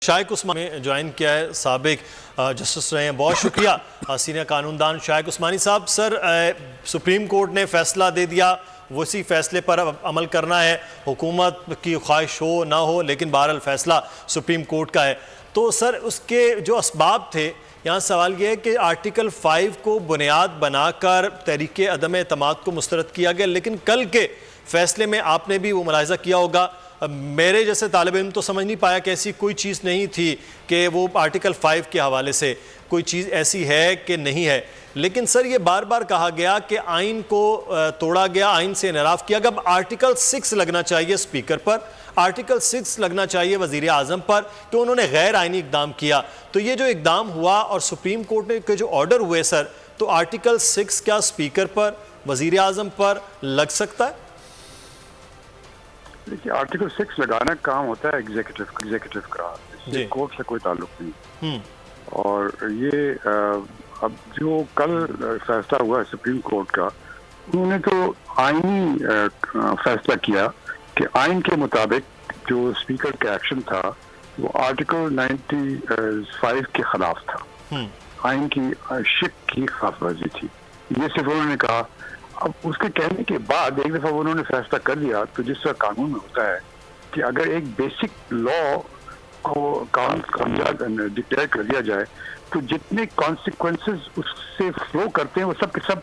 شائق عثمانی میں جوائن کیا ہے، سابق جسٹس رہے ہیں، بہت شکریہ سینئر قانوندان شائق عثمانی صاحب۔ سر، سپریم کورٹ نے فیصلہ دے دیا، وہ اسی فیصلے پر عمل کرنا ہے، حکومت کی خواہش ہو نہ ہو، لیکن بہرحال فیصلہ سپریم کورٹ کا ہے۔ تو سر، اس کے جو اسباب تھے، یہاں سوال یہ ہے کہ آرٹیکل 5 کو بنیاد بنا کر تحریک عدم اعتماد کو مسترد کیا گیا، لیکن کل کے فیصلے میں آپ نے بھی وہ ملاحظہ کیا ہوگا، میرے جیسے طالب علم تو سمجھ نہیں پایا کہ ایسی کوئی چیز نہیں تھی کہ وہ آرٹیکل 5 کے حوالے سے کوئی چیز ایسی ہے کہ نہیں ہے۔ لیکن سر، یہ بار بار کہا گیا کہ آئین کو توڑا گیا، آئین سے انحراف کیا گیا۔ اب آرٹیکل 6 لگنا چاہیے اسپیکر پر، آرٹیکل 6 لگنا چاہیے وزیر اعظم پر کہ انہوں نے غیر آئینی اقدام کیا۔ تو یہ جو اقدام ہوا اور سپریم کورٹ کے جو آرڈر ہوئے سر، تو آرٹیکل 6 کیا اسپیکر پر، وزیر اعظم پر لگ سکتا ہے؟ دیکھیے، آرٹیکل 6 لگانا کام ہوتا ہے ایگزیکٹو کا، اس سے کورٹ سے کوئی تعلق نہیں۔ اور یہ اب جو کل فیصلہ ہوا ہے سپریم کورٹ کا، انہوں نے تو آئینی فیصلہ کیا کہ آئین کے مطابق جو اسپیکر کا ایکشن تھا وہ آرٹیکل 95 کے خلاف تھا، آئین کی شک کی خلاف ورزی تھی، یہ صرف انہوں نے کہا۔ اب اس کے کہنے کے بعد ایک دفعہ انہوں نے فیصلہ کر دیا، تو جس طرح قانون میں ہوتا ہے کہ اگر ایک بیسک لا کو ڈکلیئر کر دیا جائے تو جتنے کانسیکوینسز اس سے فلو کرتے ہیں وہ سب کے سب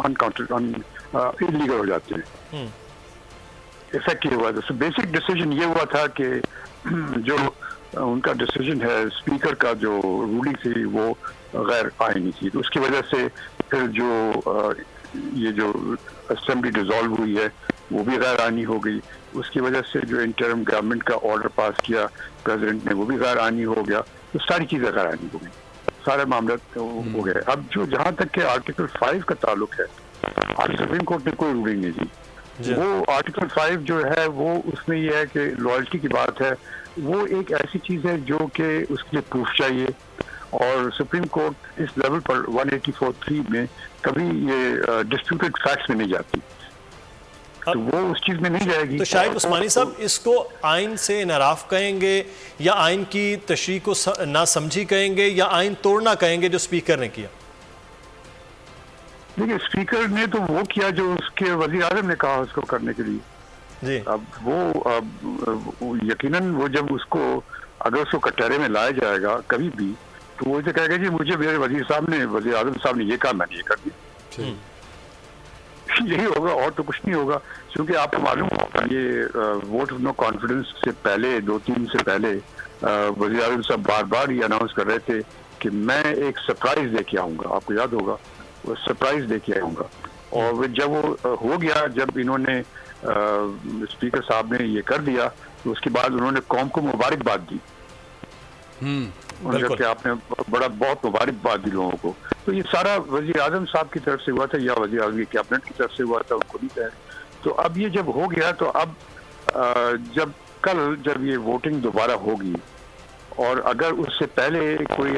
انلیگل ہو جاتے ہیں۔ ایفیکٹ یہ ہوا تھا، بیسک ڈیسیجن یہ ہوا تھا کہ جو ان کا ڈیسیجن ہے اسپیکر کا، جو رولنگ تھی وہ غیر آئینی تھی، تو اس کی وجہ سے پھر یہ جو اسمبلی ڈیزالو ہوئی ہے وہ بھی غیر آئینی ہو گئی، اس کی وجہ سے جو انٹرم گورنمنٹ کا آرڈر پاس کیا پریزیڈنٹ نے وہ بھی غیر آئینی ہو گیا، تو ساری چیزیں غیر آئینی ہو گئی، سارے معاملات ہو گئے۔ اب جو جہاں تک کہ آرٹیکل 5 کا تعلق ہے، آج سپریم کورٹ نے کوئی رولنگ نہیں دی۔ وہ آرٹیکل 5 جو ہے وہ اس میں یہ ہے کہ لائلٹی کی بات ہے، وہ ایک ایسی چیز ہے جو کہ اس کے لیے پروف چاہیے، اور سپریم کورٹ اس لیول پر 184(3) میں کبھی یہ ڈسپیوٹڈ فیکٹس میں نہیں جاتی، تو وہ اس چیز میں نہیں جائے گی۔ تو شائق عثمانی صاحب، اس کو آئین سے انحراف کہیں گے، یا آئین کی تشریح کو نہ سمجھی کہیں گے، یا آئین توڑنا کہیں گے جو اسپیکر نے کیا؟ دیکھیے، اسپیکر نے تو وہ کیا جو اس کے وزیر اعظم نے کہا اس کو کرنے کے لیے۔ جی، اب وہ یقیناً وہ جب اس کو اگر اس کو کٹہرے میں لایا جائے گا کبھی بھی، تو وہ اسے کہے گا جی مجھے میرے وزیر اعظم صاحب نے یہ کہا، میں نے یہ کر دیا، یہی ہوگا اور تو کچھ نہیں ہوگا۔ کیونکہ آپ کو معلوم ہوگا یہ ووٹ آف نو کانفیڈنس سے پہلے 2-3 سے پہلے وزیر اعظم صاحب بار بار یہ اناؤنس کر رہے تھے کہ میں ایک سرپرائز دے کے آؤں گا، آپ کو یاد ہوگا وہ سرپرائز دے کے آؤں گا۔ اور جب وہ ہو گیا، جب انہوں نے اسپیکر صاحب نے یہ کر دیا، تو اس کے بعد انہوں نے قوم کو مبارکباد دی، کہ آپ نے بہت مبارکباد دی لوگوں کو۔ تو یہ سارا وزیر اعظم صاحب کی طرف سے ہوا تھا یا وزیر اعظم کی کیبنٹ کی طرف سے ہوا تھا، ان کو نہیں ہے۔ تو اب یہ جب ہو گیا، تو اب جب یہ ووٹنگ دوبارہ ہوگی، اور اگر اس سے پہلے کوئی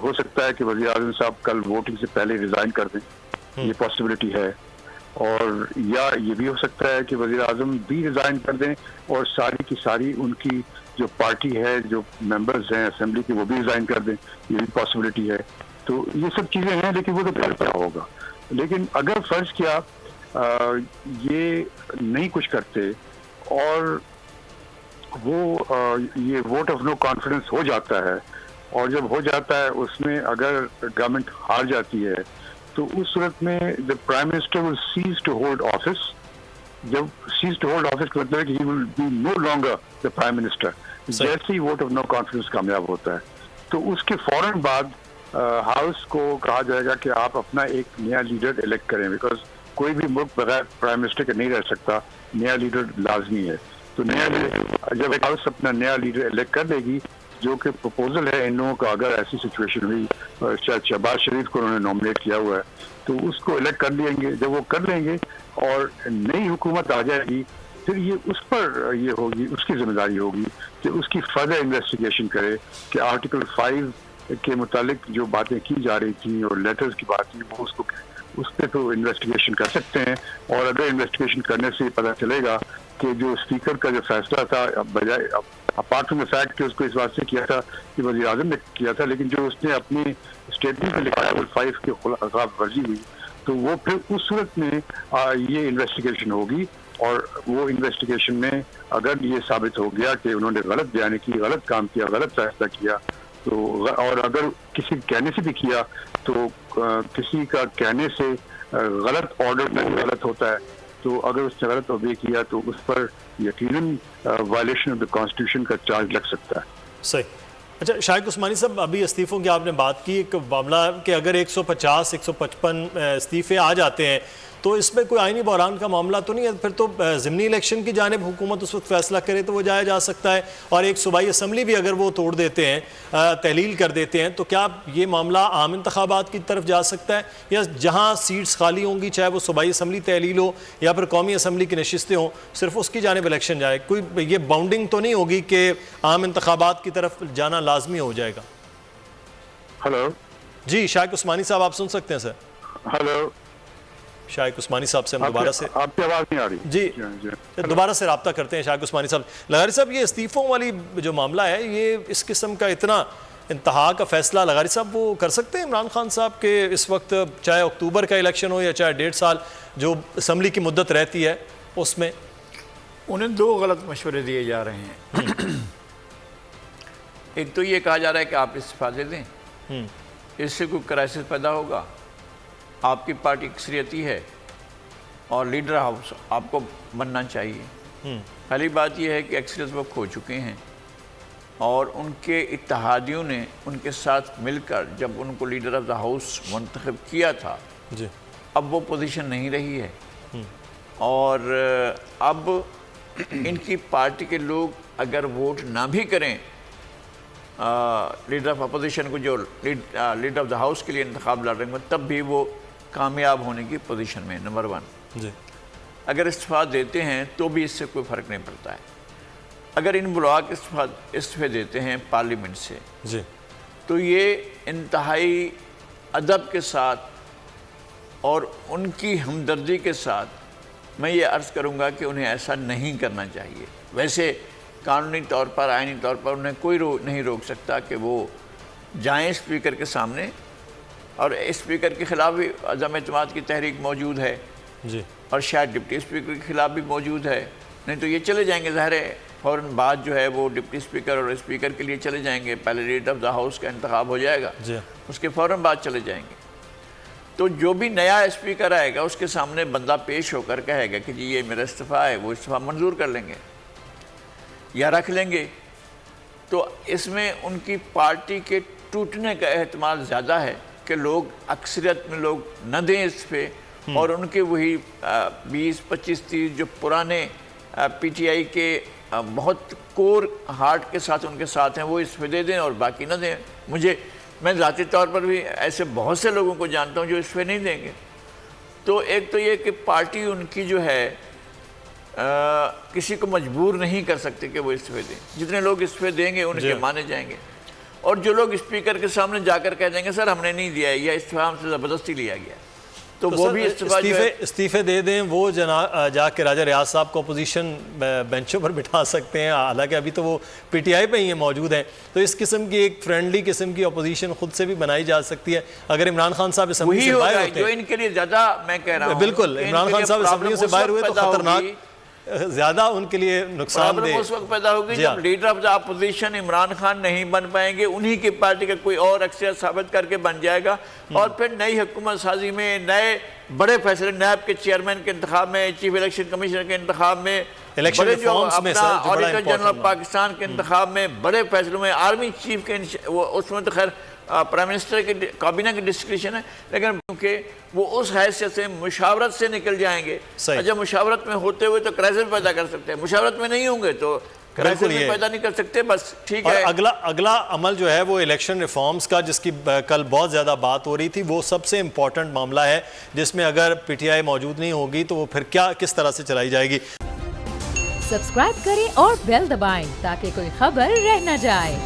ہو سکتا ہے کہ وزیر اعظم صاحب کل ووٹنگ سے پہلے ریزائن کر دیں، یہ پاسبلٹی ہے، اور یا یہ بھی ہو سکتا ہے کہ وزیر اعظم بھی ریزائن کر دیں اور ساری کی ساری ان کی جو پارٹی ہے، جو ممبرز ہیں اسمبلی کے، وہ بھی ریزائن کر دیں، یہ بھی پاسبلٹی ہے۔ تو یہ سب چیزیں ہیں، لیکن وہ تو پھر کیا ہوگا۔ لیکن اگر فرض کیا یہ نہیں کچھ کرتے اور وہ یہ ووٹ آف نو کانفیڈنس ہو جاتا ہے، اور جب ہو جاتا ہے اس میں اگر گورنمنٹ ہار جاتی ہے، تو اس صورت میں the Prime Minister will cease to hold office۔ جب cease to hold office کا مطلب ہے کہ he will be no longer the Prime Minister۔ جیسے ہی ووٹ آف نو کانفیڈنس کامیاب ہوتا ہے، تو اس کے فوراً بعد ہاؤس کو کہا جائے گا کہ آپ اپنا ایک نیا لیڈر الیکٹ کریں، بیکاز کوئی بھی ملک بغیر پرائم منسٹر کے نہیں رہ سکتا، نیا لیڈر لازمی ہے۔ تو نیا جب ہاؤس اپنا نیا لیڈر الیکٹ کر لے گی، جو کہ پروپوزل ہے ان لوگوں کا، اگر ایسی سچویشن ہوئی، شاید شہباز شریف کو انہوں نے نامنیٹ کیا ہوا ہے، تو اس کو الیکٹ کر لیں گے۔ جب وہ کر لیں گے اور نئی حکومت آ جائے گی، پھر یہ اس پر یہ ہوگی، اس کی ذمہ داری ہوگی کہ اس کی فردر انویسٹیگیشن کرے کہ آرٹیکل 5 کے متعلق جو باتیں کی جا رہی تھیں اور لیٹرز کی بات تھی، وہ اس پہ تو انویسٹیگیشن کر سکتے ہیں۔ اور اگر انویسٹیگیشن کرنے سے پتہ چلے گا کہ جو اسپیکر کا جو فیصلہ تھا، بجائے اپارٹ فرام دا فیکٹ کہ اس کو اس بات سے کیا تھا کہ وزیر اعظم نے کیا تھا، لیکن جو اس نے اپنی اسٹیٹمنٹ میں لکھا ہے 5 کے خلاف ورزی ہوئی، تو وہ پھر اس صورت میں یہ انویسٹیگیشن ہوگی، اور وہ انویسٹیگیشن میں اگر یہ ثابت ہو گیا کہ انہوں نے غلط بیان کی، غلط کام کیا، غلط فیصلہ کیا، تو اور اگر کسی کہنے سے بھی کیا تو کسی کا کہنے سے غلط آرڈر میں غلط ہوتا ہے، تو اگر اس نے غلط اوبے کیا تو اس پر یقیناً وائلیشن آف دا کانسٹیٹیوشن کا چارج لگ سکتا ہے۔ صحیح۔ اچھا شائق عثمانی صاحب، ابھی استعفوں کی آپ نے بات کی، ایک معاملہ کہ اگر 150 155 استعفے آ جاتے ہیں تو اس میں کوئی آئینی بحران کا معاملہ تو نہیں ہے؟ پھر تو ضمنی الیکشن کی جانب حکومت اس وقت فیصلہ کرے تو وہ جایا جا سکتا ہے، اور ایک صوبائی اسمبلی بھی اگر وہ توڑ دیتے ہیں، تحلیل کر دیتے ہیں، تو کیا یہ معاملہ عام انتخابات کی طرف جا سکتا ہے، یا جہاں سیٹس خالی ہوں گی چاہے وہ صوبائی اسمبلی تحلیل ہو یا پھر قومی اسمبلی کی نشستیں ہوں، صرف اس کی جانب الیکشن جائے؟ کوئی یہ باؤنڈنگ تو نہیں ہوگی کہ عام انتخابات کی طرف جانا لازمی ہو جائے گا؟ ہلو جی شائق عثمانی صاحب، آپ سن سکتے ہیں سر؟ ہلو شائق عثمانی صاحب سے ہم دوبارہ سے آپ کی آواز نہیں آ رہی؟ جی دوبارہ سے رابطہ کرتے ہیں شائق عثمانی صاحب۔ لغاری صاحب، یہ استعفوں والی جو معاملہ ہے، یہ اس قسم کا اتنا انتہا کا فیصلہ لغاری صاحب وہ کر سکتے ہیں عمران خان صاحب کے اس وقت، چاہے اکتوبر کا الیکشن ہو یا چاہے 1.5 سال جو اسمبلی کی مدت رہتی ہے اس میں؟ انہیں 2 غلط مشورے دیے جا رہے ہیں۔ ایک تو یہ کہا جا رہا ہے کہ آپ استعفیٰ دے دیں، اس سے کوئی کرائسس پیدا ہوگا، آپ کی پارٹی اکثریتی ہے اور لیڈر ہاؤس آپ کو بننا چاہیے۔ پہلی بات یہ ہے کہ اکثریت وہ کھو چکے ہیں، اور ان کے اتحادیوں نے ان کے ساتھ مل کر جب ان کو لیڈر آف دا ہاؤس منتخب کیا تھا، اب وہ پوزیشن نہیں رہی ہے، اور اب ان کی پارٹی کے لوگ اگر ووٹ نہ بھی کریں لیڈر آف اپوزیشن کو، جو لیڈر آف دا ہاؤس کے لیے انتخاب لڑ رہے ہیں، تب بھی وہ کامیاب ہونے کی پوزیشن میں نمبر 1۔ اگر استعفیٰ دیتے ہیں تو بھی اس سے کوئی فرق نہیں پڑتا ہے۔ اگر ان بلاک استعفے دیتے ہیں پارلیمنٹ سے، تو یہ انتہائی ادب کے ساتھ اور ان کی ہمدردی کے ساتھ میں یہ عرض کروں گا کہ انہیں ایسا نہیں کرنا چاہیے۔ ویسے قانونی طور پر، آئینی طور پر انہیں کوئی نہیں روک سکتا کہ وہ جائیں اسپیکر کے سامنے، اور اسپیکر کے خلاف بھی عدم اعتماد کی تحریک موجود ہے، اور شاید ڈپٹی اسپیکر کے خلاف بھی موجود ہے، نہیں تو یہ چلے جائیں گے، ظاہر ہے فوراً بعد جو ہے وہ ڈپٹی اسپیکر اور اسپیکر کے لیے چلے جائیں گے، پہلے لیڈر آف دا ہاؤس کا انتخاب ہو جائے گا، اس کے فوراً بعد چلے جائیں گے۔ تو جو بھی نیا اسپیکر آئے گا اس کے سامنے بندہ پیش ہو کر کہے گا کہ جی یہ میرا استعفیٰ ہے، وہ استعفیٰ منظور کر لیں گے یا رکھ لیں گے۔ تو اس میں ان کی پارٹی کے ٹوٹنے کا احتمال زیادہ ہے کہ لوگ اکثریت میں لوگ نہ دیں استعفے، اور ان کے وہی 20 25 30 جو پرانے پی ٹی آئی کے بہت کور ہارٹ کے ساتھ ان کے ساتھ ہیں، وہ استعفے دے دیں اور باقی نہ دیں۔ میں ذاتی طور پر بھی ایسے بہت سے لوگوں کو جانتا ہوں جو استعفے نہیں دیں گے۔ تو ایک تو یہ کہ پارٹی ان کی جو ہے کسی کو مجبور نہیں کر سکتے کہ وہ استعفے دیں، جتنے لوگ استعفے دیں گے ان کے مانے جائیں گے، اور جو لوگ اسپیکر کے سامنے جا کر کہہ دیں گے سر ہم نے نہیں دیا ہے، یا استعفیٰ ہم سے زبردستی لیا گیا، تو وہ بھی استعفے دے دیں، وہ جا کے راجہ ریاض صاحب کو اپوزیشن بینچوں پر بٹھا سکتے ہیں، حالانکہ ابھی تو وہ پی ٹی آئی پہ ہی موجود ہیں۔ تو اس قسم کی ایک فرینڈلی قسم کی اپوزیشن خود سے بھی بنائی جا سکتی ہے اگر عمران خان صاحب اسمبلی سے باہر ہوتے ہیں، جو ان کے لیے زیادہ میں کہہ رہا ہوں بالکل عمران خان صاحب اسمبلیوں سے باہر ہوئے تو خطرناک، زیادہ ان کے لیے نقصان دہ اس وقت پیدا ہوگی جب leader of the opposition Imran Khan نہیں بن پائیں گے، انہی کی پارٹی کا کوئی اور اکثریت ثابت کر کے بن جائے گا، اور پھر نئی حکومت سازی میں نئے بڑے فیصلے، نیب کے چیئرمین کے انتخاب میں، چیف الیکشن کمشنر کے انتخاب میں، بڑے جو اپنا آڈیٹر جنرل پاکستان کے انتخاب میں، بڑے فیصلوں میں، آرمی چیف کے اس میں تو خیر پرائم منسٹر کی کابینہ کی ڈسکریشن ہے، لیکن کیونکہ وہ اس حیثیت سے مشاورت سے نکل جائیں گے، جب مشاورت میں ہوتے ہوئے تو کرائسس پیدا کر سکتے ہیں، مشاورت میں نہیں ہوں گے تو کرائسس بھی پیدا نہیں کر سکتے، بس ٹھیک ہے۔ اگلا عمل جو ہے وہ الیکشن ریفارمز کا، جس کی کل بہت زیادہ بات ہو رہی تھی، وہ سب سے امپورٹنٹ معاملہ ہے جس میں اگر پی ٹی آئی موجود نہیں ہوگی تو وہ پھر کس طرح سے چلائی جائے گی۔ سبسکرائب کریں اور بیل دبائیں تاکہ کوئی خبر رہ نہ جائے۔